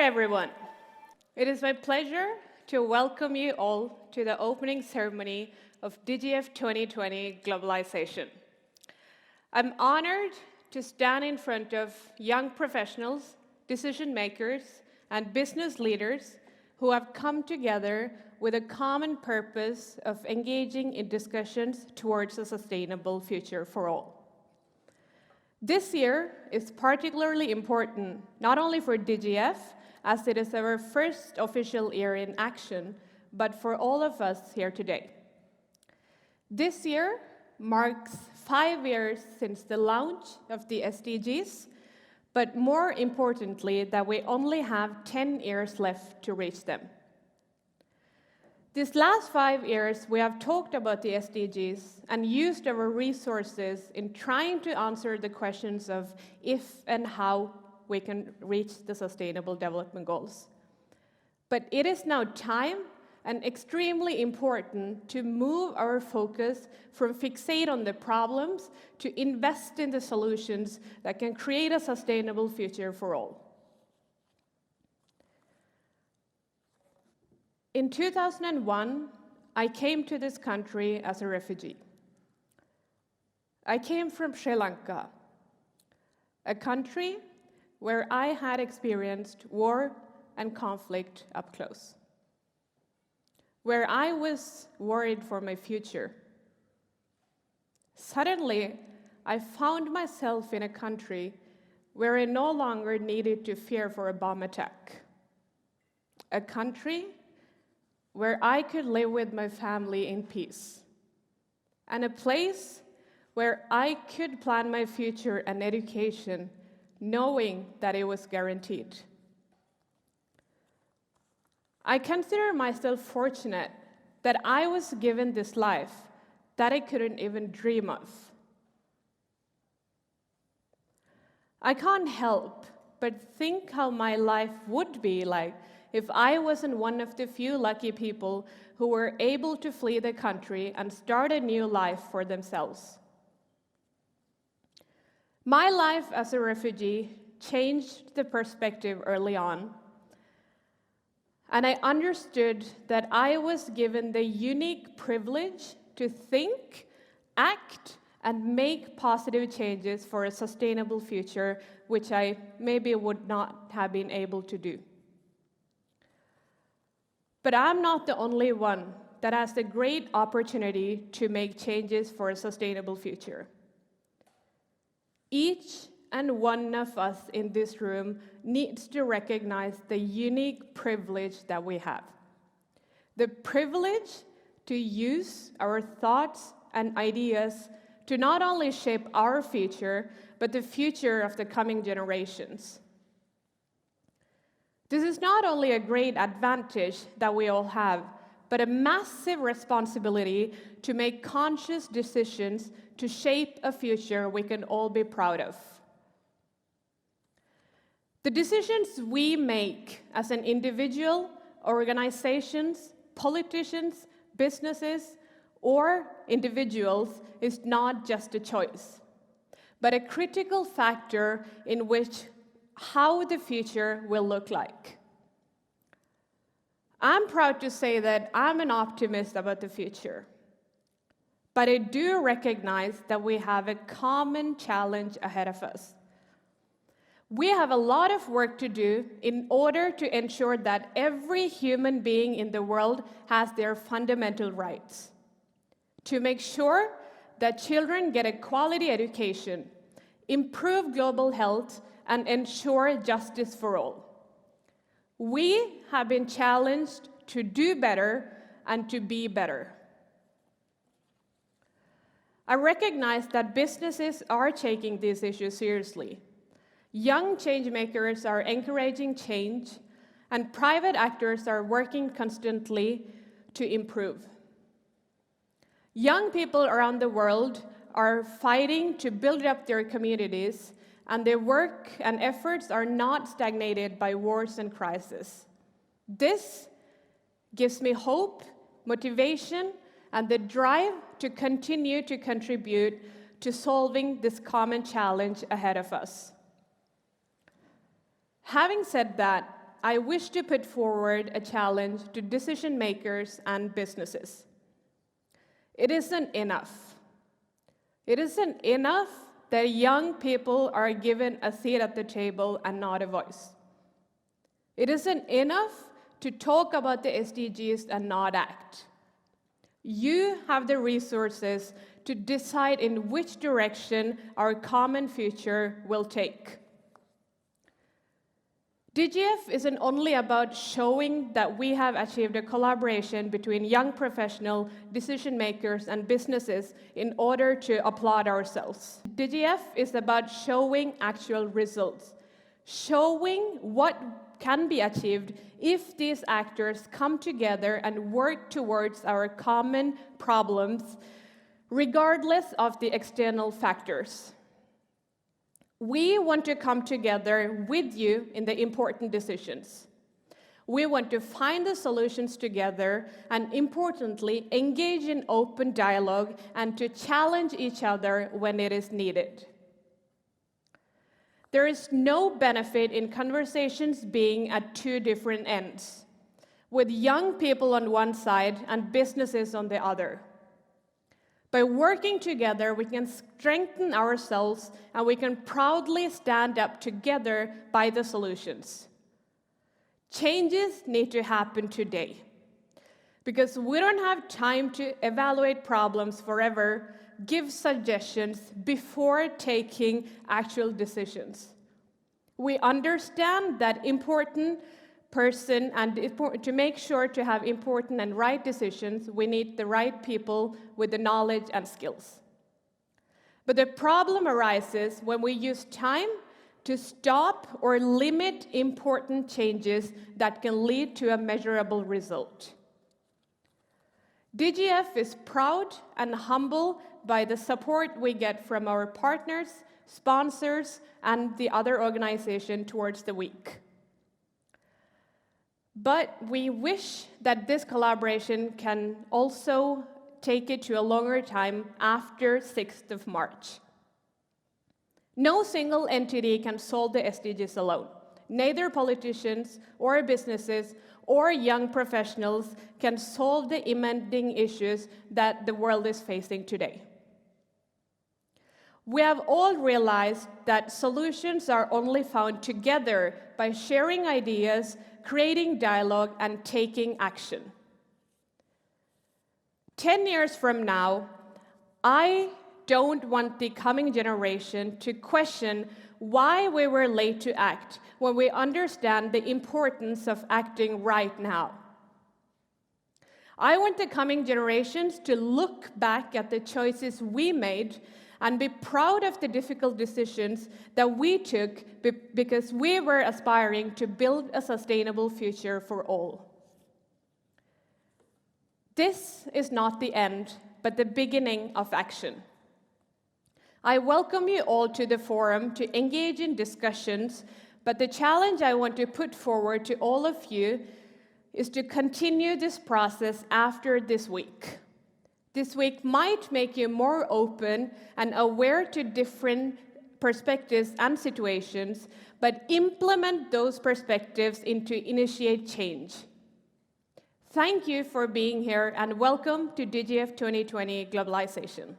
everyone. It is my pleasure to welcome you all to the opening ceremony of DGF 2020 Globalisation. I'm honored to stand in front of young professionals, decision makers, and business leaders who have come together with a common purpose of engaging in discussions towards a sustainable future for all. This year is particularly important, not only for DGF, as it is our first official year in action, but for all of us here today. This year marks 5 years since the launch of the SDGs, but more importantly, that we only have 10 years left to reach them. These last 5 years, we have talked about the SDGs and used our resources in trying to answer the questions of if and how we can reach the Sustainable Development Goals. But it is now time and extremely important to move our focus from fixate on the problems to invest in the solutions that can create a sustainable future for all. In 2001, I came to this country as a refugee. I came from Sri Lanka, a country where I had experienced war and conflict up close, where I was worried for my future. Suddenly, I found myself in a country where I no longer needed to fear for a bomb attack, a country where I could live with my family in peace, and a place where I could plan my future and education knowing that it was guaranteed. I consider myself fortunate that I was given this life that I couldn't even dream of. I can't help but think how my life would be like if I wasn't one of the few lucky people who were able to flee the country and start a new life for themselves. My life as a refugee changed the perspective early on, and I understood that I was given the unique privilege to think, act, and make positive changes for a sustainable future, which I maybe would not have been able to do. But I'm not the only one that has the great opportunity to make changes for a sustainable future. Each and one of us in this room needs to recognize the unique privilege that we have. The privilege to use our thoughts and ideas to not only shape our future, but the future of the coming generations. This is not only a great advantage that we all have, but a massive responsibility to make conscious decisions to shape a future we can all be proud of. The decisions we make as an individual, organizations, politicians, businesses, or individuals is not just a choice, but a critical factor in which how the future will look like. I'm proud to say that I'm an optimist about the future, but I do recognize that we have a common challenge ahead of us. We have a lot of work to do in order to ensure that every human being in the world has their fundamental rights, to make sure that children get a quality education, improve global health, and ensure justice for all. We have been challenged to do better and to be better. I recognize that businesses are taking these issues seriously. Young changemakers are encouraging change, and private actors are working constantly to improve. Young people around the world are fighting to build up their communities, and their work and efforts are not stagnated by wars and crises. This gives me hope, motivation, and the drive to continue to contribute to solving this common challenge ahead of us. Having said that, I wish to put forward a challenge to decision makers and businesses. It isn't enough. It isn't enough that young people are given a seat at the table and not a voice. It isn't enough to talk about the SDGs and not act. You have the resources to decide in which direction our common future will take. DGF isn't only about showing that we have achieved a collaboration between young professional decision makers and businesses in order to applaud ourselves. DGF is about showing actual results, showing what can be achieved if these actors come together and work towards our common problems, regardless of the external factors. We want to come together with you in the important decisions. We want to find the solutions together and, importantly, engage in open dialogue and to challenge each other when it is needed. There is no benefit in conversations being at two different ends, with young people on one side and businesses on the other. By working together, we can strengthen ourselves and we can proudly stand up together by the solutions. Changes need to happen today, because we don't have time to evaluate problems forever, give suggestions before taking actual decisions. We understand that important person, and to make sure to have important and right decisions, we need the right people with the knowledge and skills. But the problem arises when we use time to stop or limit important changes that can lead to a measurable result. DGF is proud and humble by the support we get from our partners, sponsors, and the other organization towards the week. But we wish that this collaboration can also take it to a longer time after 6th of March. No single entity can solve the SDGs alone. Neither politicians or businesses or young professionals can solve the impending issues that the world is facing today. We have all realized that solutions are only found together by sharing ideas, creating dialogue, and taking action. 10 years from now, I don't want the coming generation to question why we were late to act when we understand the importance of acting right now. I want the coming generations to look back at the choices we made and be proud of the difficult decisions that we took because we were aspiring to build a sustainable future for all. This is not the end, but the beginning of action. I welcome you all to the forum to engage in discussions, but the challenge I want to put forward to all of you is to continue this process after this week. This week might make you more open and aware to different perspectives and situations, but implement those perspectives into initiate change. Thank you for being here, and welcome to DGF 2020 Globalisation.